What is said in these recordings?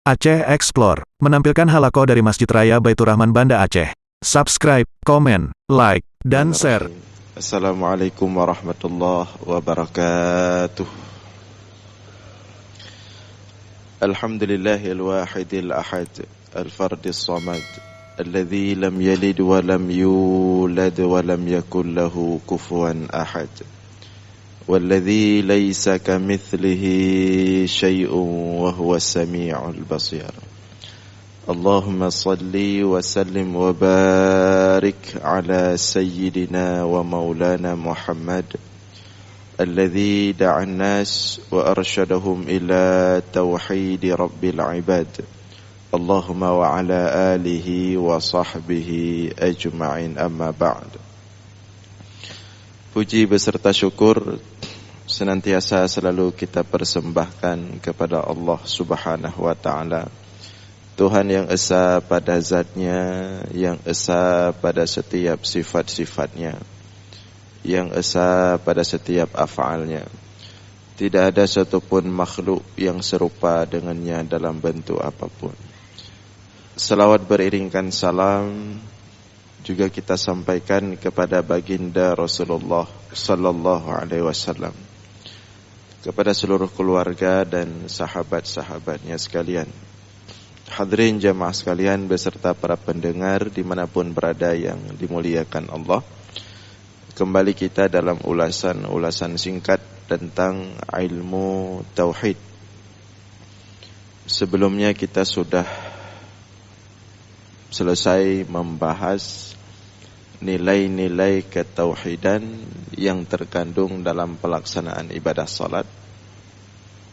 Aceh Explore menampilkan halaqah dari Masjid Raya Baitur Rahman Banda Aceh. Subscribe, komen, like, dan share. Assalamualaikum warahmatullahi wabarakatuh. Alhamdulillahil wahidil ahad, al-fardis samad, alladzi lam yalid wa lam yulad wa lam yakul lahu kufuwan ahad. والذي ليس كمثله شيء وهو السميع البصير. اللهم صل وسلم وبارك على سيدنا ومولانا محمد الذي دعا الناس وأرشدهم إلى توحيد رب العباد. اللهم وعلى آله وصحبه أجمعين. أما بعد. Puji beserta syukur senantiasa selalu kita persembahkan kepada Allah Subhanahu wa ta'ala, Tuhan yang esa pada zatnya, yang esa pada setiap sifat-sifatnya, yang esa pada setiap af'alnya. Tidak ada satupun makhluk yang serupa dengannya dalam bentuk apapun. Selawat beriringkan salam juga kita sampaikan kepada baginda Rasulullah sallallahu alaihi wasallam, kepada seluruh keluarga dan sahabat-sahabatnya sekalian. Hadirin jamaah sekalian beserta para pendengar dimanapun berada yang dimuliakan Allah. Kembali kita dalam ulasan singkat tentang ilmu tauhid. Sebelumnya kita sudah selesai membahas nilai-nilai ketauhidan yang terkandung dalam pelaksanaan ibadah salat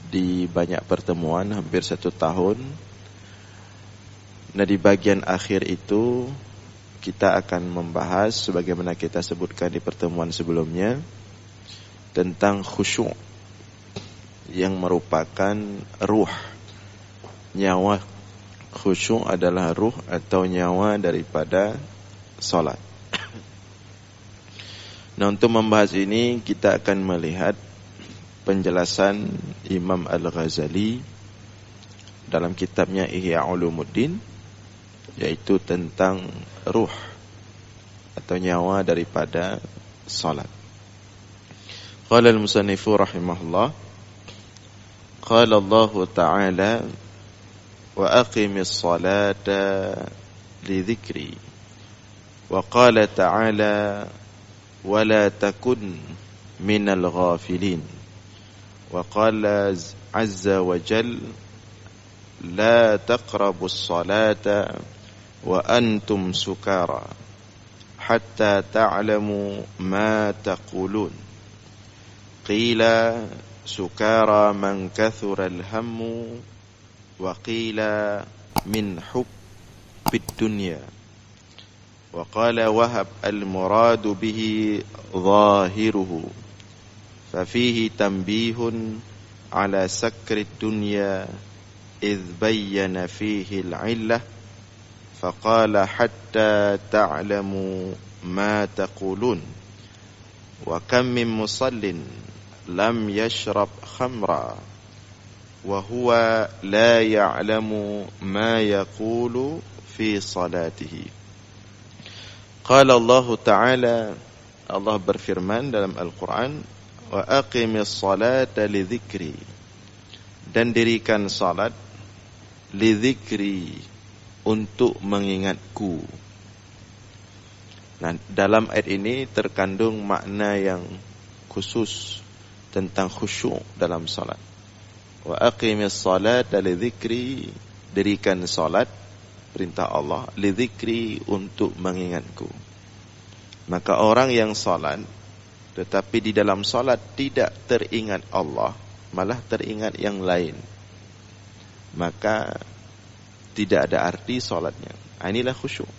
di banyak pertemuan, hampir 1 tahun. Nah, di bagian akhir itu kita akan membahas, sebagaimana kita sebutkan di pertemuan sebelumnya, tentang khusyuk yang merupakan ruh, nyawa. Khusyuk adalah ruh atau nyawa daripada salat. Nah, untuk membahas ini kita akan melihat penjelasan Imam Al-Ghazali dalam kitabnya Ihya Ulumuddin, yaitu tentang ruh atau nyawa daripada salat. Qala al-musannifu rahimahullah, qala Allah Ta'ala wa aqimis salata li dhikri, wa qala ta'ala wa la takun minal ghafilin, wa qala azza wa jal la taqrabus salata wa antum sukara hatta ta'lamu ma taqulun. Qila sukara man kathura al-hammu wa qila min hubbid dunya. Wa qala Wahab al-muradu bihi zahiruhu fa fihi tanbihun ala sakri dunya idh bayyana fihi al-illah fa qala hatta ta'lamu ma taqulun. Wa kam min musallin lam yashrab khamra wa huwa la ya'lamu ma yaqulu fi salatihi. Qala Allah Ta'ala, Allah berfirman dalam Al-Quran, wa aqimis salata li dhikri, dan dirikan salat li dhikri, untuk mengingatku. Nah, dalam ayat ini terkandung makna yang khusus tentang khusyuk dalam salat. Wa aqimis salata li dhikri, dirikan salat, perintah Allah, li dhikri, untuk mengingatku. Maka orang yang salat tetapi di dalam salat tidak teringat Allah, malah teringat yang lain, maka tidak ada arti salatnya. Inilah khusyuk.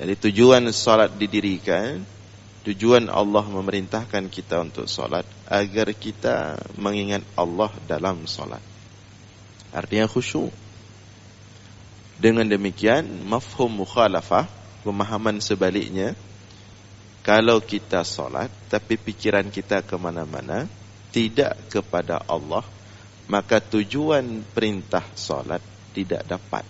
Jadi tujuan salat didirikan, tujuan Allah memerintahkan kita untuk salat agar kita mengingat Allah dalam salat. Artinya khusyuk. Dengan demikian, mafhum mukhalafah, pemahaman sebaliknya, kalau kita salat tapi pikiran kita kemana-mana, tidak kepada Allah, maka tujuan perintah salat tidak dapat.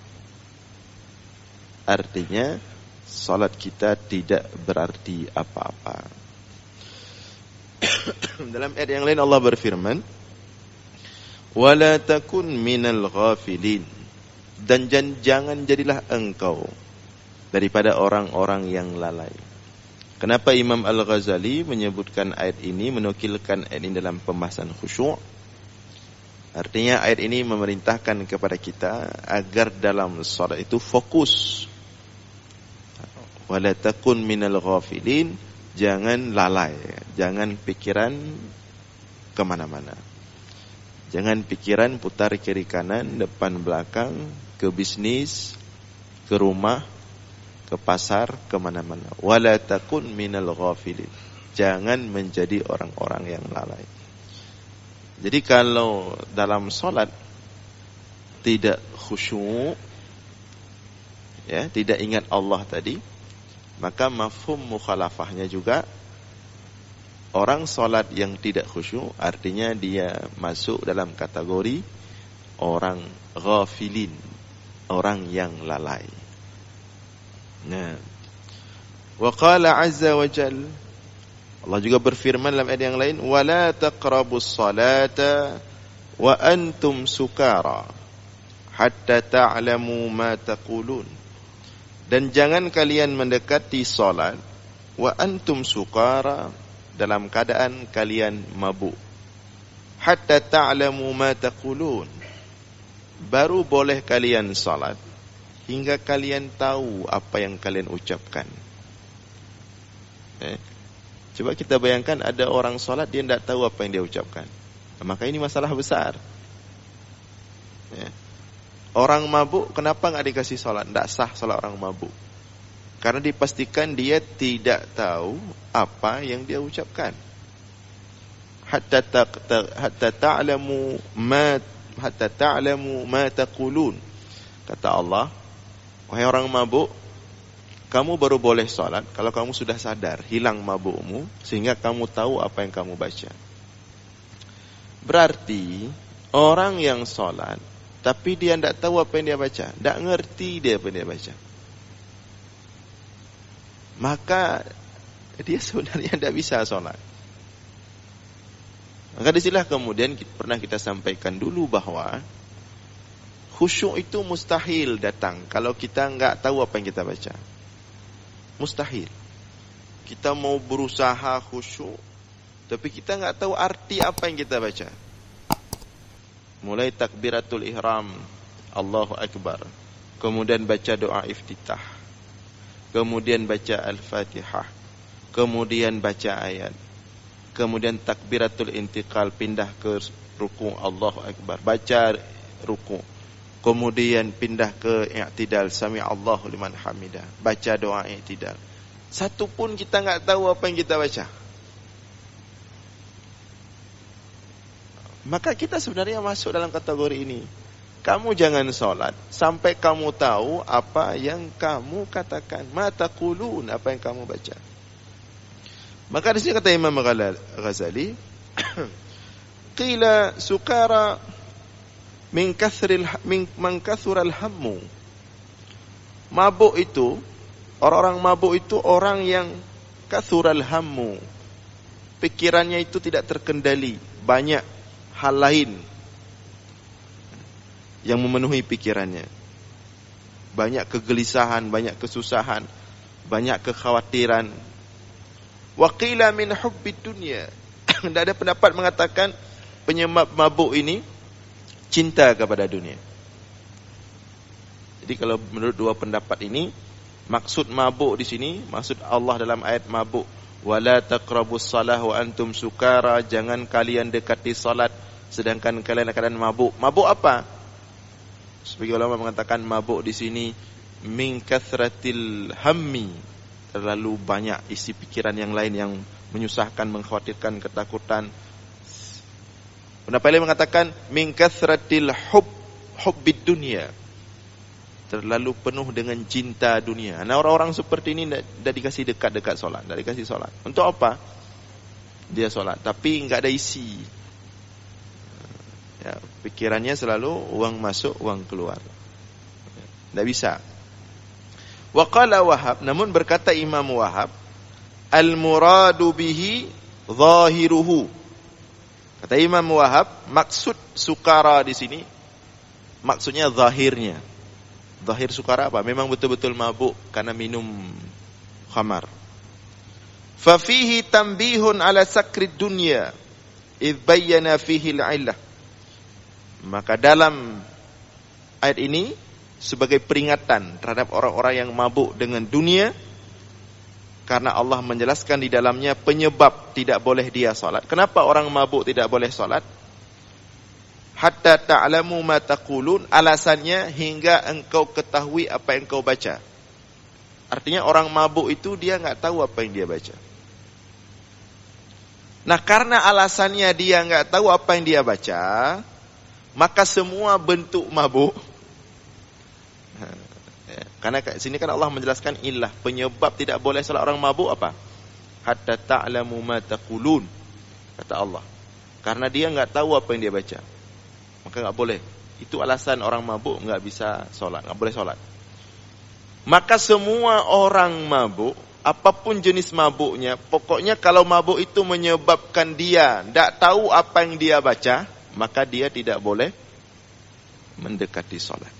Artinya salat kita tidak berarti apa-apa. Dalam ayat yang lain Allah berfirman, "Wala takun minal ghafilin." Dan jangan jadilah engkau daripada orang-orang yang lalai. Kenapa Imam Al-Ghazali menyebutkan ayat ini, menukilkan ayat ini dalam pembahasan khusyuk? Artinya ayat ini memerintahkan kepada kita agar dalam salat itu fokus. Wala takun minal ghafilin, jangan lalai, jangan pikiran kemana-mana. Jangan pikiran putar kiri kanan, depan belakang, ke bisnis, ke rumah, ke pasar, kemana-mana. Wala takun minal ghafilin, jangan menjadi orang-orang yang lalai. Jadi kalau dalam solat tidak khusyuk, ya, tidak ingat Allah tadi, maka mafhum mukhalafahnya juga orang solat yang tidak khusyuk, artinya dia masuk dalam kategori orang ghafilin, orang yang lalai. Nah, wa qala azza wa jalla, Allah juga berfirman dalam ayat yang lain, wala taqrabus salata wa antum sukara hatta ta'lamu ma taqulun. Dan jangan kalian mendekati salat wa antum sukara, dalam keadaan kalian mabuk. Hatta ta'lamu ma taqulun, baru boleh kalian salat hingga kalian tahu apa yang kalian ucapkan. Coba kita bayangkan ada orang salat dia tidak tahu apa yang dia ucapkan. Maka ini masalah besar. Orang mabuk kenapa enggak dikasih salat? Tidak sah salat orang mabuk. Karena dipastikan dia tidak tahu apa yang dia ucapkan. Hatta ta'lamu ma taqulun. Kata Allah, wahai orang mabuk, kamu baru boleh salat kalau kamu sudah sadar, hilang mabukmu, sehingga kamu tahu apa yang kamu baca. Berarti orang yang salat tapi dia tidak tahu apa yang dia baca, tidak ngerti dia apa yang dia baca, maka dia sebenarnya tidak bisa salat. Maka disinilah kemudian pernah kita sampaikan dulu bahwa khusyuk itu mustahil datang kalau kita enggak tahu apa yang kita baca. Mustahil. Kita mau berusaha khusyuk, tapi kita enggak tahu arti apa yang kita baca. Mulai takbiratul ihram, Allahu Akbar, kemudian baca doa iftitah, kemudian baca Al-Fatihah, kemudian baca ayat, kemudian takbiratul intiqal, pindah ke ruku', Allahu Akbar, baca ruku', kemudian pindah ke i'tidal, sami Allahu liman hamidah, baca doa i'tidal. Satu pun kita enggak tahu apa yang kita baca. Maka kita sebenarnya masuk dalam kategori ini. Kamu jangan salat sampai kamu tahu apa yang kamu katakan, ma taqulun, apa yang kamu baca. Maka di sini kata Imam Ghazali, qila sukara min kathural hammu. Mabuk itu, orang-orang mabuk itu orang yang kathural hammu, pikirannya itu tidak terkendali, banyak hal lain yang memenuhi pikirannya, banyak kegelisahan, banyak kesusahan, banyak kekhawatiran. Wa qila min hubbid dunya. Dan ada pendapat mengatakan penyebab mabuk ini cinta kepada dunia. Jadi kalau menurut dua pendapat ini, maksud mabuk di sini, maksud Allah dalam ayat mabuk, wala taqrabus salah wa antum sukara, jangan kalian dekati salat sedangkan kalian akan mabuk. Mabuk apa? Sebagai ulama mengatakan mabuk di sini min kathratil hammi, terlalu banyak isi pikiran yang lain yang menyusahkan, mengkhawatirkan, ketakutan. Pendapat lain mengatakan min kathratil hubbid dunya, terlalu penuh dengan cinta dunia. Nah, orang-orang seperti ini tidak dikasih dekat-dekat solat, tidak dikasih solat. Untuk apa? Dia solat, tapi enggak ada isi. Ya, pikirannya selalu uang masuk, uang keluar. Tidak bisa. Wa qala Wahab, namun berkata Imam Wahab, al-muradu bihi zahiruhu. Kata Imam Wahab, maksud sukara di sini maksudnya zahirnya. Zahir sukara apa? Memang betul-betul mabuk karena minum khamar. Fa fihi tanbihun ala sakrid dunya idh bayyana fihi al-'illah. Maka dalam ayat ini sebagai peringatan terhadap orang-orang yang mabuk dengan dunia, karena Allah menjelaskan di dalamnya penyebab tidak boleh dia salat. Kenapa orang mabuk tidak boleh salat? Hatta ta'lamu ma taqulun, alasannya hingga engkau ketahui apa yang kau baca. Artinya orang mabuk itu dia enggak tahu apa yang dia baca. Nah, karena alasannya dia enggak tahu apa yang dia baca, maka semua bentuk mabuk, karena sini kan Allah menjelaskan illah, penyebab tidak boleh salat orang mabuk apa? Hatta ta'lamu ma taqulun, kata Allah. Karena dia enggak tahu apa yang dia baca, maka enggak boleh. Itu alasan orang mabuk enggak bisa salat, enggak boleh salat. Maka semua orang mabuk, apapun jenis mabuknya, pokoknya kalau mabuk itu menyebabkan dia enggak tahu apa yang dia baca, maka dia tidak boleh mendekati salat.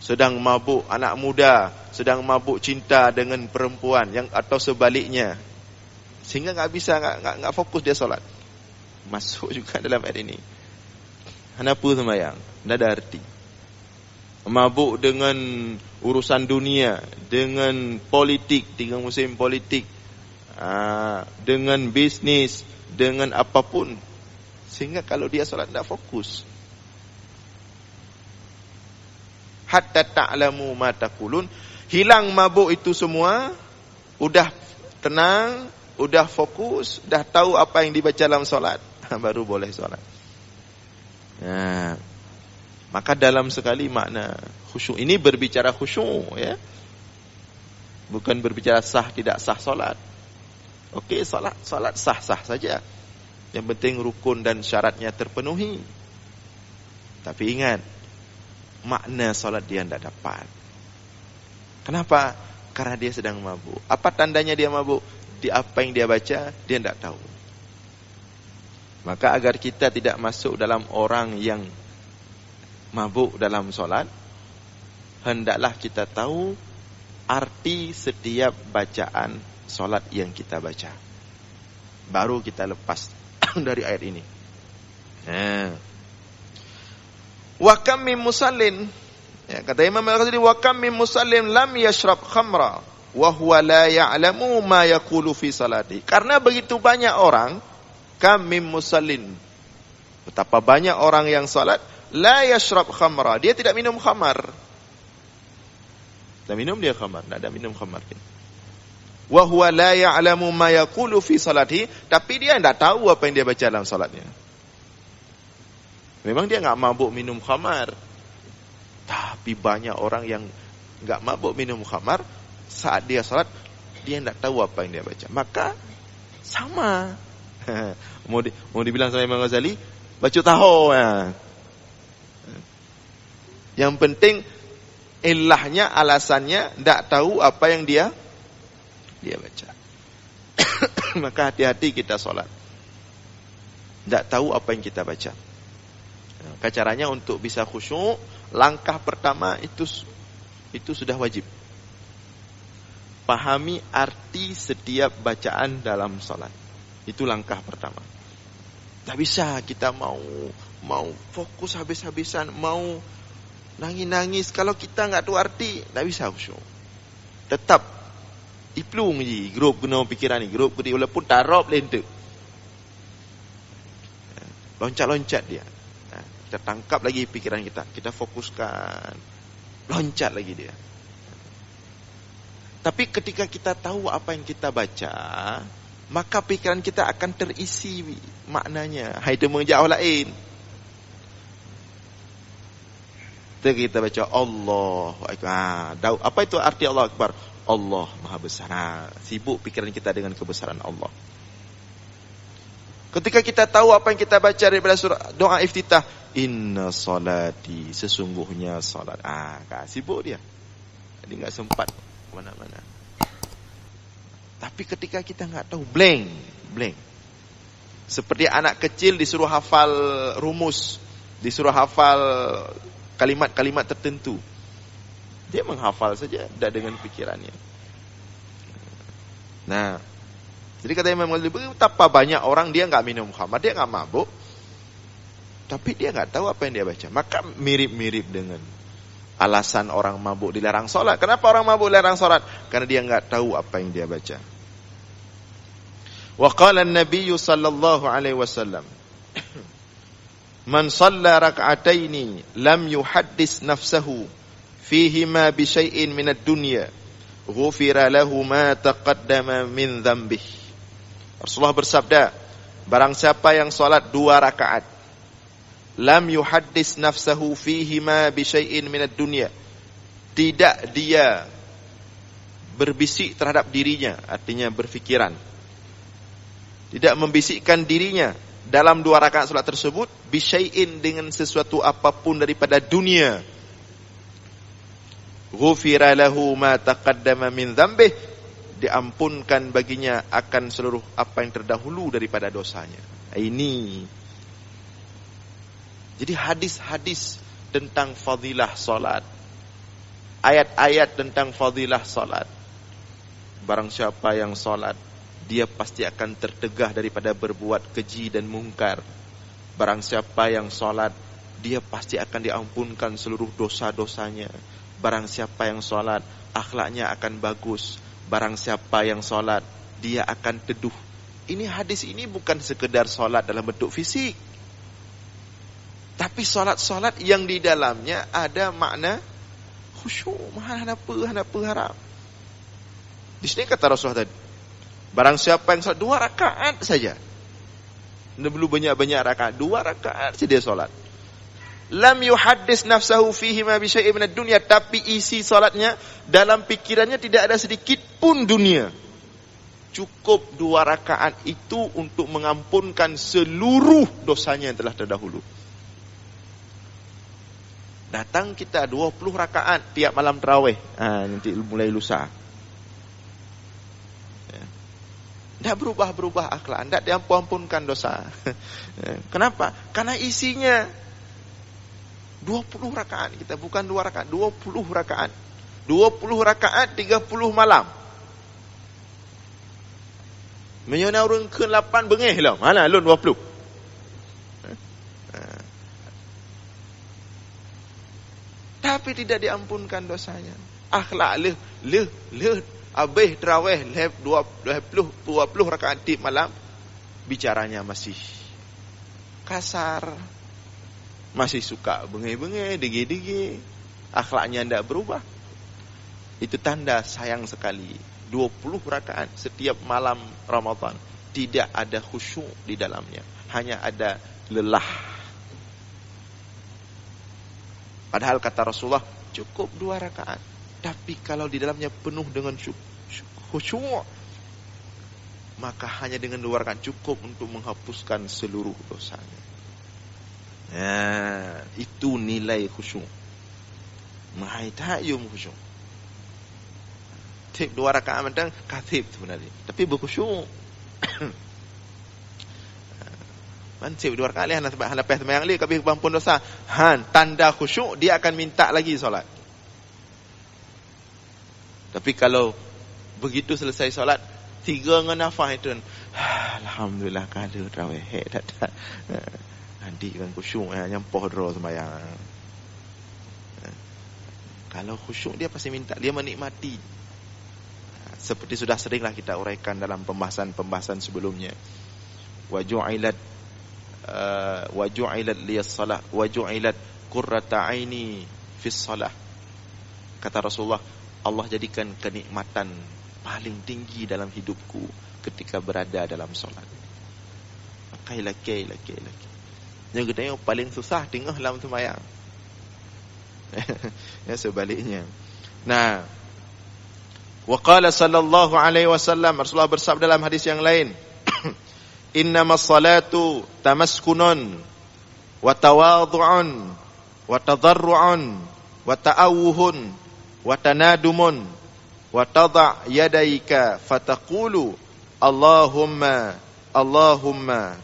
Sedang mabuk anak muda, sedang mabuk cinta dengan perempuan yang atau sebaliknya, sehingga enggak fokus dia salat. Masuk juga dalam ayat ini. Kenapa sembahyang? Tidak ada arti. Mabuk dengan urusan dunia, dengan politik, dengan musim politik, dengan bisnis, dengan apapun, sehingga kalau dia salat tidak fokus. Hatta ta'lamu ma taqulun, hilang mabuk itu semua, udah tenang, udah fokus, dah tahu apa yang dibaca dalam salat, baru boleh salat. Nah, maka dalam sekali makna khusyuk. Ini berbicara khusyuk, ya. Bukan berbicara sah tidak sah salat. Okey, salat sah-sah saja. Yang penting rukun dan syaratnya terpenuhi. Tapi ingat, makna salat dia tidak dapat. Kenapa? Karena dia sedang mabuk. Apa tandanya dia mabuk? Di apa yang dia baca, dia tidak tahu. Maka agar kita tidak masuk dalam orang yang mabuk dalam solat, hendaklah kita tahu arti setiap bacaan solat yang kita baca. Baru kita lepas dari ayat ini. Wa kam min musallin, ya, kata Imam Al-Ghazali, wa kam min musallin lam yashrab khamra wa huwa la ya'lamu ma yaqulu fi salati. Karena begitu banyak orang, kam min musallin, betapa banyak orang yang salat la yashrab khamra, dia tidak minum khamar. Tak minum dia khamar, tak ada minum khamar. Wa huwa la ya'lamu ma yaqulu fi salati, tapi dia tidak tahu apa yang dia baca dalam salatnya. Memang dia enggak mabuk minum khamar, tapi banyak orang yang enggak mabuk minum khamar, saat dia salat dia tidak tahu apa yang dia baca. Maka sama. Mau dibilang sama Imam Ghazali, baca tahu ya. Yang penting ilahnya, alasannya tidak tahu apa yang dia baca. Maka hati-hati kita solat, tidak tahu apa yang kita baca. Maka caranya untuk bisa khusyuk, langkah pertama itu sudah wajib. Pahami arti setiap bacaan dalam solat. Itu langkah pertama. Tak bisa kita mau fokus habis-habisan, mau nangis-nangis, kalau kita enggak tahu arti, tak bisa khusyuk. Tetap iplung je grup guna pikiran ni, grup gede walaupun tarop lentuk. Loncat-loncat dia. Kita tangkap lagi pikiran kita fokuskan. Loncat lagi dia. Tapi ketika kita tahu apa yang kita baca, maka pikiran kita akan terisi maknanya. Hai, itu menjauh lain. Kita baca Allahu Akbar. Apa itu arti Allah Akbar? Allah Maha Besar. Sibuk pikiran kita dengan kebesaran Allah. Ketika kita tahu apa yang kita baca daripada surah doa iftitah, inna salati, sesungguhnya salat. Sibuk dia. Jadi enggak sempat mana-mana. Tapi ketika kita enggak tahu, blank. Seperti anak kecil disuruh hafal rumus, disuruh hafal kalimat-kalimat tertentu. Dia menghafal saja, tidak dengan pikirannya. Nah, jadi kata Imam Ghazali, betapa banyak orang dia enggak minum khamar, dia enggak mabuk, tapi dia enggak tahu apa yang dia baca. Maka mirip-mirip dengan alasan orang mabuk dilarang salat. Kenapa orang mabuk dilarang salat? Karena dia enggak tahu apa yang dia baca. Wa qala an-nabiy sallallahu alaihi wasallam, man shalla rak'ataini lam yuhaddis nafsahu fihima bi syai'in min ad-dunya ghufira lahu ma taqaddama min dhanbihi. Rasulullah bersabda, barang siapa yang salat 2 rakaat, lam yuhaddis nafsahu fihima bi syai'in min ad-dunya, tidak dia berbisik terhadap dirinya, artinya berfikiran, tidak membisikkan dirinya dalam 2 rakaat salat tersebut, bi syai'in, dengan sesuatu apapun daripada dunia, ghufira lahu ma taqaddama min dhanbihi, diampunkan baginya akan seluruh apa yang terdahulu daripada dosanya. Ini. Jadi hadis-hadis tentang fadilah salat, ayat-ayat tentang fadilah salat. Barang siapa yang salat, dia pasti akan tertegah daripada berbuat keji dan mungkar. Barang siapa yang salat, dia pasti akan diampunkan seluruh dosa-dosanya. Barang siapa yang salat, akhlaknya akan bagus. Barang siapa yang salat, dia akan teduh. Ini hadis ini bukan sekedar salat dalam bentuk fisik, tapi salat-salat yang di dalamnya ada makna khusyuk, apa harap. Di sini kata Rasulullah tadi, barang siapa yang salat 2 rakaat saja, tidak perlu banyak-banyak rakaat, 2 rakaat saja dia salat. Lam yuhaddis nafsahu fihi ma bi syai'in minad dunya, tapi isi salatnya dalam pikirannya tidak ada sedikit pun dunia. Cukup 2 rakaat itu untuk mengampunkan seluruh dosanya yang telah terdahulu. Datang kita 20 rakaat tiap malam tarawih. Nanti mulai lusa. Tidak berubah-berubah akhlak, tidak diampun-ampunkan dosa. Kenapa? Karena isinya 20 rakaat kita, bukan 2 rakaat, 20 rakaat. 20 rakaat 30 malam. Menyona urun ke 8 bengih lah. Mana lun 20. Tapi tidak diampunkan dosanya. Akhlak leh habis tarawih 20 rakaat di malam, bicaranya masih kasar, masih suka bengih-bengih, degi-degi, akhlaknya tidak berubah. Itu tanda sayang sekali. 20 rakaat setiap malam Ramadan, tidak ada khusyuk di dalamnya, hanya ada lelah. Padahal kata Rasulullah, cukup 2 rakaat, tapi kalau di dalamnya penuh dengan khusyuk, maka hanya dengan 2 rakaat cukup untuk menghapuskan seluruh dosanya. Itu nilai khusyuk. Mahai ta'yum khusyuk. Tip 2 rakaat mentang katib sebenarnya, tapi berkhusyuk. Tip 2 rakaat lihat lepas sembahyang li kabeh ampun dosa. Tanda khusyuk, dia akan minta lagi solat. Tapi kalau begitu selesai solat, 3 dengan nafas itu, alhamdulillah kada tarawih dak. Nanti kan khusyuk nyampoh draw sembahyang. Kalau khusyuk dia pasti minta, dia menikmati. Seperti sudah seringlah kita uraikan dalam pembahasan sebelumnya. Waju'ilat liyas salah, waju'ilat qurrata aini fis salah. Kata Rasulullah, Allah jadikan kenikmatan paling tinggi dalam hidupku ketika berada dalam solat. Laki. Yang kedua paling susah tengah dalam sembahyang. Ya sebaliknya. Nah, wa qala sallallahu alaihi wasallam, Rasulullah bersabda dalam hadis yang lain, innamas salatu tamaskunun wa tawadhu'un wa tadarru'un wa ta'awuhun wa tanadumun wa tadha' yadayka fataqulu Allahumma Allahumma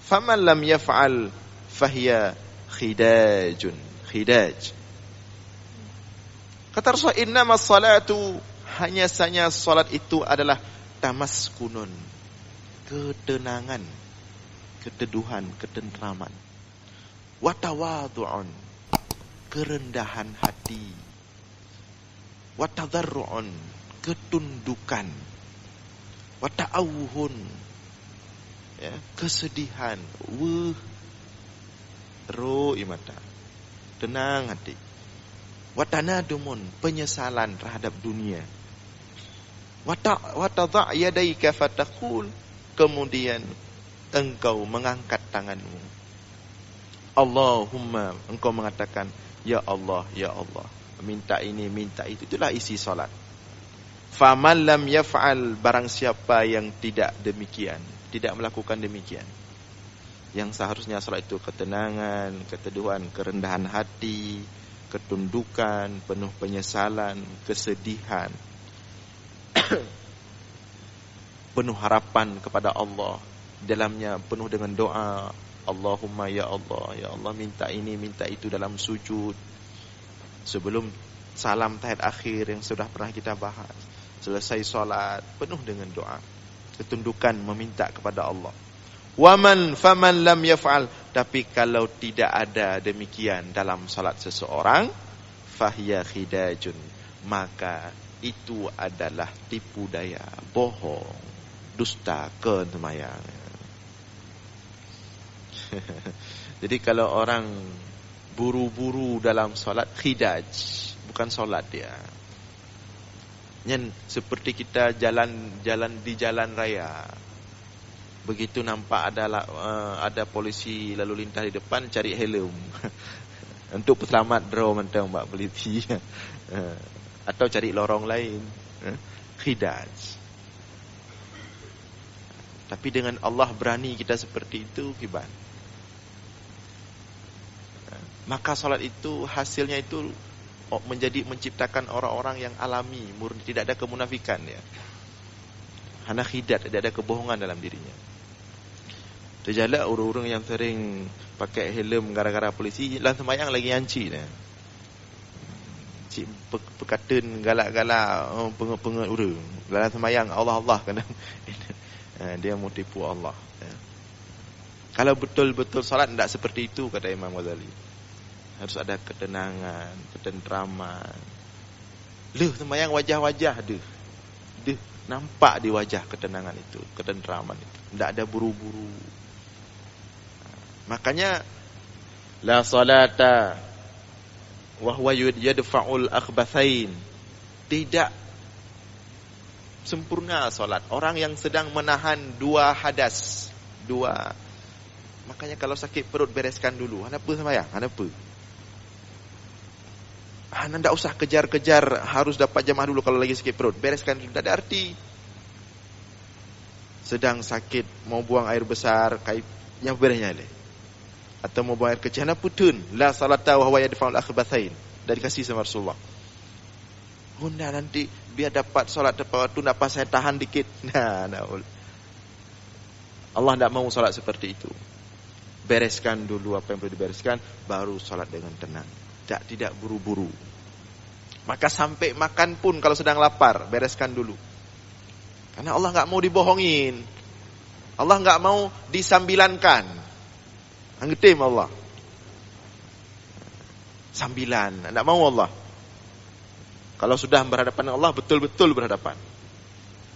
faman lam yaf'al fahiya khidaj. Kata Rasul, innamas salatu, hanya saja salat itu adalah tamaskunun, ketenangan, keteduhan, ketentraman. Wa tawadhu'un, kerendahan hati. Wa tadarru'un, ketundukan. Wa ta'awuhun, ya, kesedihan. Imata, tenang hati. Watanadumun, penyesalan terhadap dunia. Watadha' yadaika fataqul, kemudian engkau mengangkat tanganmu. Allahumma, engkau mengatakan ya Allah, ya Allah, minta ini, minta itu. Itulah isi salat. Faman lam yaf'al, barang siapa yang tidak demikian, tidak melakukan demikian. Yang seharusnya salat itu ketenangan, keteduhan, kerendahan hati, ketundukan, penuh penyesalan, kesedihan, penuh harapan kepada Allah, dalamnya penuh dengan doa. Allahumma ya Allah minta ini, minta itu dalam sujud. Sebelum salam tahiyat akhir yang sudah pernah kita bahas, selesai salat penuh dengan doa, ketundukan meminta kepada Allah. Faman lam yaf'al, tapi kalau tidak ada demikian dalam salat seseorang, fahiya khidajun, maka itu adalah tipu daya, bohong, dusta, kesemayang. Jadi kalau orang buru-buru dalam salat, khidaj, bukan salat dia. Seperti kita jalan di jalan raya. Begitu nampak ada polisi lalu lintas di depan, cari helm untuk selamat draw mentang mbak peliti, atau cari lorong lain, khidaj. Tapi dengan Allah berani kita seperti itu, kiban. Maka salat itu hasilnya itu menciptakan orang-orang yang alami, murni, tidak ada kemunafikan ya. Hana khidaj, tidak ada kebohongan dalam dirinya. Terjalak orang-orang yang sering pakai helm gara-gara polisi, dalam sembahyang lagi anci dah. Cik pekatun galak-galak, pengek-pengek orang. Dalam sembahyang Allah kadang dia mau tipu Allah. Kalau betul-betul salat tidak seperti itu, kata Imam Ghazali. Harus ada ketenangan, ketentraman. Sembahyang wajah-wajah nampak di wajah ketenangan itu, ketentraman itu. Tidak ada buru-buru. Makanya la salata wa huwa yadfa'ul akhbathain. Tidak sempurna salat orang yang sedang menahan dua hadas. Makanya kalau sakit perut bereskan dulu. Kenapa sembahyang? Kenapa? Anda tidak usah kejar-kejar harus dapat jamaah dulu kalau lagi sakit perut. Bereskan dulu, tidak ada arti. Sedang sakit mau buang air besar, yang beresnya le. Atau mau buang air kecil, ana putun. La salata wa huwa yadfa'ul akhbathain. Dari kasih sama Rasulullah. Bunda nanti biar dapat salat tepat waktu, dapat saya tahan dikit. Allah tidak mau salat seperti itu. Bereskan dulu apa yang perlu dibereskan, baru salat dengan tenang. Tidak buru-buru. Maka sampai makan pun kalau sedang lapar, bereskan dulu. Karena Allah enggak mau dibohongin. Allah enggak mau disambilankan. Anggetim Allah. Sambilan, enggak mau Allah. Kalau sudah berhadapan dengan Allah, betul-betul berhadapan.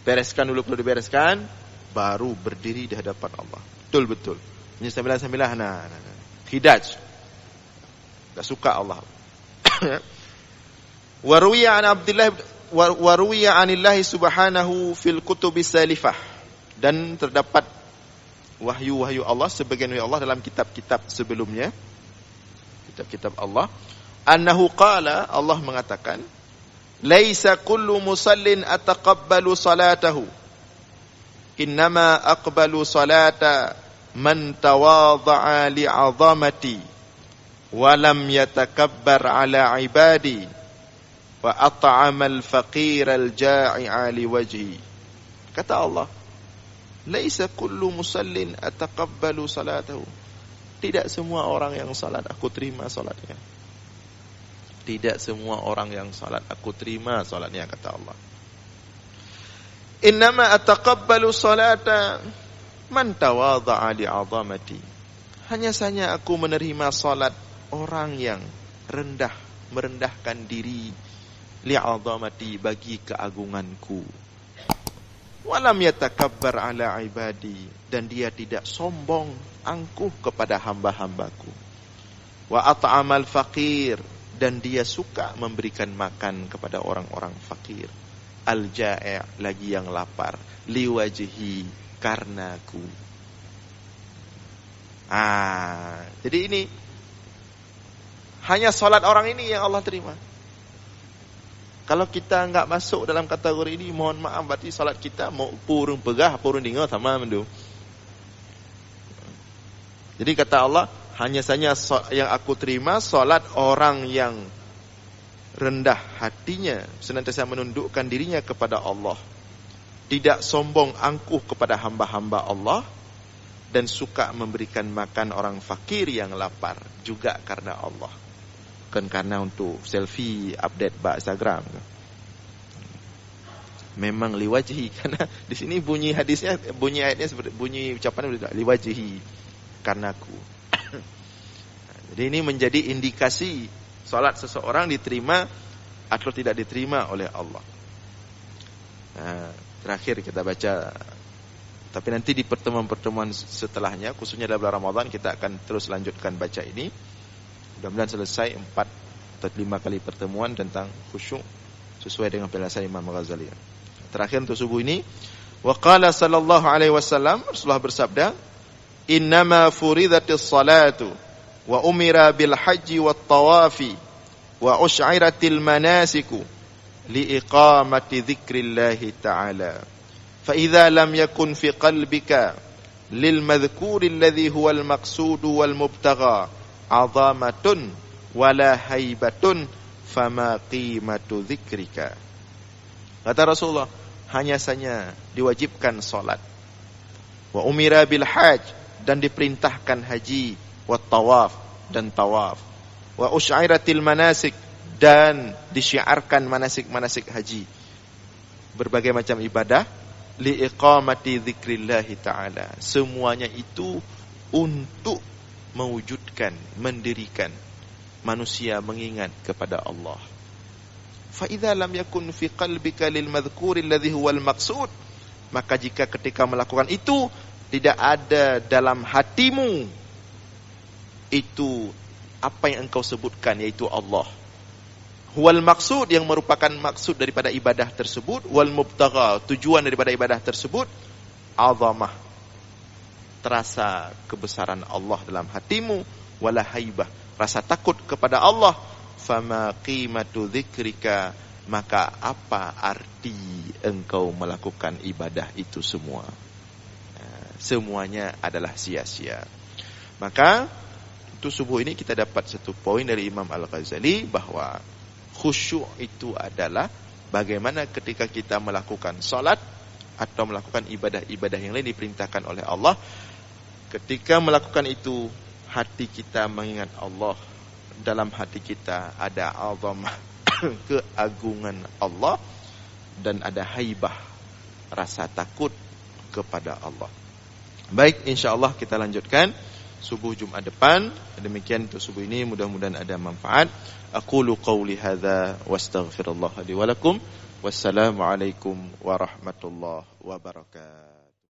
Bereskan dulu perlu dibereskan, baru berdiri di hadapan Allah. Betul-betul. Ini sambilan-sambilan, khidaj. Tak suka Allah. Waruwiya an Abdullah waruwiya anillahi subhanahu fil kutubis salifah, dan terdapat wahyu-wahyu Allah, sebagian wahyu Allah dalam kitab-kitab sebelumnya, kitab-kitab Allah, annahu qala, Allah mengatakan, laisa kullu musallin ataqabbalu salatahu, innama aqbalu salata man tawadha'a li'azamati wa lam yatakabbar ala ibadi wa at'ama al-faqir al-ja'i'a liwajhi. Kata Allah, laisa kullu musallin ataqabbalu salatahu. Tidak semua orang yang salat aku terima salatnya. Tidak semua orang yang salat aku terima salatnya, kata Allah. Innama ataqabbalu salata man tawadha'a li'azamati. Hanya saja aku menerima salat orang yang merendahkan diri li'azamati, bagi keagunganku. Walam yatakabbar ala ibadi, dan dia tidak sombong angkuh kepada hamba-hambaku. Wa at'amal faqir, dan dia suka memberikan makan kepada orang-orang fakir. Al-ja'i', lagi yang lapar, liwajhi, karenaku. Jadi ini hanya salat orang ini yang Allah terima. Kalau kita enggak masuk dalam kategori ini, mohon maaf, berarti salat kita mau purun pegah, purun dengar sama mendu. Jadi kata Allah, hanya saja yang aku terima salat orang yang rendah hatinya, senantiasa menundukkan dirinya kepada Allah, tidak sombong angkuh kepada hamba-hamba Allah, dan suka memberikan makan orang fakir yang lapar, juga karena Allah. Bukan karena untuk selfie update bak Instagram. Memang liwajhi, karena di sini bunyi hadisnya, bunyi ayatnya seperti bunyi ucapannya liwajhi, karenaku. Jadi ini menjadi indikasi salat seseorang diterima atau tidak diterima oleh Allah. Terakhir kita baca, tapi nanti di pertemuan-pertemuan setelahnya, khususnya dalam bulan Ramadan, kita akan terus lanjutkan baca ini. Mudah-mudahan selesai 4 atau 5 kali pertemuan tentang khusyuk sesuai dengan penjelasan Imam Ghazali. Terakhir untuk subuh ini, wa qala sallallahu alaihi wasallam, Rasulullah bersabda, innama furidatis salatu wa umira bil haji wat tawafi wa usy'iratil manasiku li iqamati dzikrillahi ta'ala. Fa idza lam yakun fi qalbika lil madhkuri alladhi huwal maqsudu wal mubtagha 'azamatun wala haibatun fama qimatu dzikrika. Kata Rasulullah, hanya saja diwajibkan salat, wa umira bil hajj, dan diperintahkan haji, wa tawaf, dan tawaf, wa usy'iratil manasik, dan disyiarkan manasik-manasik haji, berbagai macam ibadah, li iqamati dzikrillahi ta'ala. Semuanya itu untuk mewujudkan, mendirikan manusia mengingat kepada Allah. Fa idza lam yakun fi qalbika lil madhkuri alladhi huwal maqsud, maka jika ketika melakukan itu tidak ada dalam hatimu itu apa yang engkau sebutkan, yaitu Allah. Huwal maqsud, yang merupakan maksud daripada ibadah tersebut, wal mubtagha, tujuan daripada ibadah tersebut, azamah, terasa kebesaran Allah dalam hatimu, wala haibah, rasa takut kepada Allah, fama qimatu dzikrika, maka apa arti engkau melakukan ibadah itu semua? Semuanya adalah sia-sia. Maka untuk subuh ini kita dapat satu poin dari Imam Al-Ghazali, bahwa khusyuk itu adalah bagaimana ketika kita melakukan salat atau melakukan ibadah-ibadah yang lain diperintahkan oleh Allah. Ketika melakukan itu, hati kita mengingat Allah, dalam hati kita ada azamah, keagungan Allah, dan ada haibah, rasa takut kepada Allah. Baik, insyaAllah kita lanjutkan subuh Jumat depan. Demikian untuk subuh ini, mudah-mudahan ada manfaat. Aqulu qawli hadza wastaghfirullah li wa lakum. Wassalamualaikum warahmatullahi wabarakatuh.